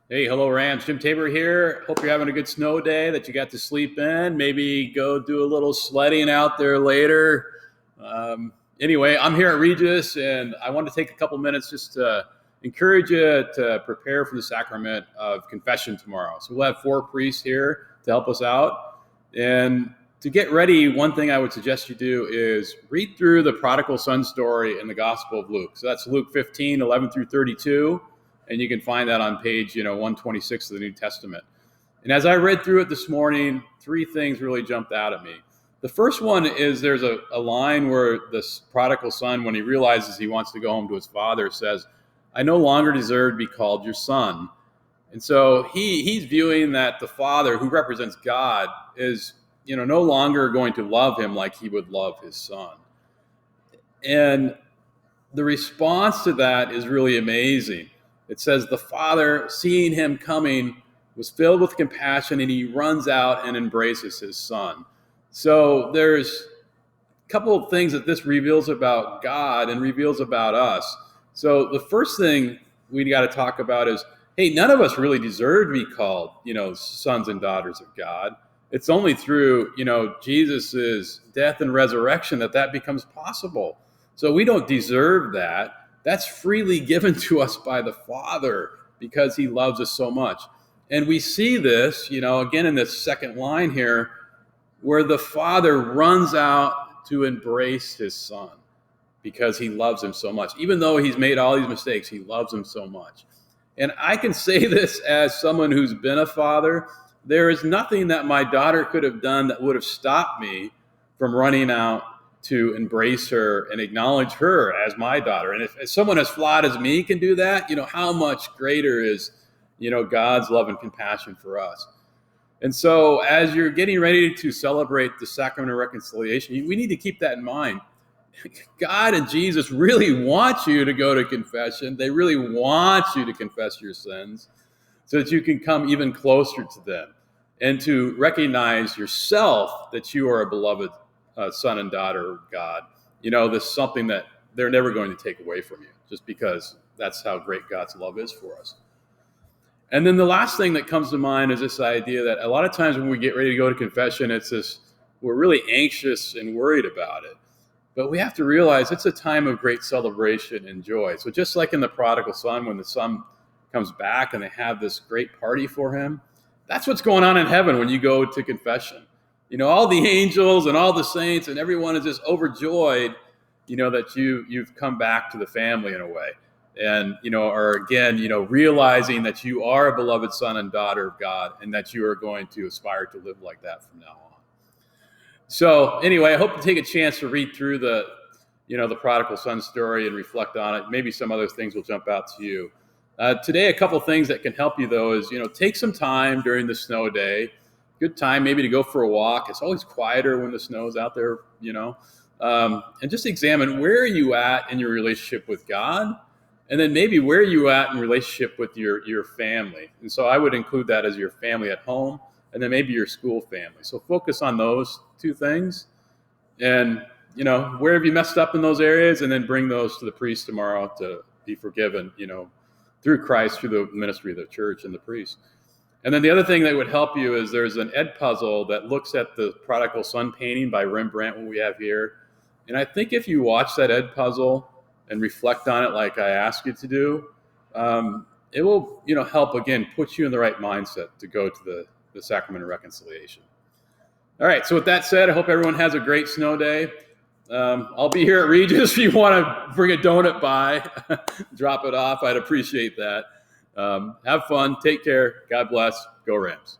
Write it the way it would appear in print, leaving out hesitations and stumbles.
Hey, hello, Rams. Jim Tabor here. Hope you're having a good snow day that you got to sleep in. Maybe go do a little sledding out there later. Anyway, I'm here at Regis, and I want to take a couple minutes just to encourage you to prepare for the sacrament of confession tomorrow. So we'll have 4 priests here to help us out. And to get ready, one thing I would suggest you do is read through the prodigal son story in the Gospel of Luke. So that's Luke 15, 11 through 32. And you can find that on page 126 of the New Testament. And as I read through it this morning, 3 things really jumped out at me. The first one is there's a line where this prodigal son, when he realizes he wants to go home to his father, says, "I no longer deserve to be called your son." And so he's viewing that the father, who represents God, is no longer going to love him like he would love his son. And the response to that is really amazing. It says the father, seeing him coming, was filled with compassion, and he runs out and embraces his son. So there's a couple of things that this reveals about God and reveals about us. So the first thing we got to talk about is, hey, none of us really deserve to be called, sons and daughters of God. It's only through, Jesus's death and resurrection that becomes possible. So we don't deserve that. That's freely given to us by the Father because he loves us so much. And we see this, again in this second line here, where the Father runs out to embrace his son because he loves him so much. Even though he's made all these mistakes, he loves him so much. And I can say this as someone who's been a father. There is nothing that my daughter could have done that would have stopped me from running out to embrace her and acknowledge her as my daughter. And if someone as flawed as me can do that, how much greater is, God's love and compassion for us. And so as you're getting ready to celebrate the sacrament of reconciliation, we need to keep that in mind. God and Jesus really want you to go to confession. They really want you to confess your sins so that you can come even closer to them and to recognize yourself that you are a beloved son and daughter of God. This is something that they're never going to take away from you, just because that's how great God's love is for us. And then the last thing that comes to mind is this idea that a lot of times when we get ready to go to confession, it's this, we're really anxious and worried about it. But we have to realize it's a time of great celebration and joy. So just like in the prodigal son, when the son comes back and they have this great party for him, that's what's going on in heaven when you go to confession. All the angels and all the saints and everyone is just overjoyed, that you've come back to the family in a way. And, or again, realizing that you are a beloved son and daughter of God and that you are going to aspire to live like that from now on. So anyway, I hope to take a chance to read through the prodigal son story and reflect on it. Maybe some other things will jump out to you. Today, a couple things that can help you, though, is, take some time during the snow day. Good time maybe to go for a walk. It's always quieter when the snow's out there, and just examine, where are you at in your relationship with God? And then maybe where are you at in relationship with your family? And so I would include that as your family at home and then maybe your school family. So focus on those 2 things. And, where have you messed up in those areas? And then bring those to the priest tomorrow to be forgiven, through Christ, through the ministry of the church and the priest. And then the other thing that would help you is there's an Edpuzzle that looks at the prodigal son painting by Rembrandt, what we have here. And I think if you watch that Edpuzzle and reflect on it like I asked you to do, it will, help, again, put you in the right mindset to go to the sacrament of reconciliation. All right, so with that said, I hope everyone has a great snow day. I'll be here at Regis if you want to bring a donut by, drop it off. I'd appreciate that. Have fun. Take care. God bless. Go Rams.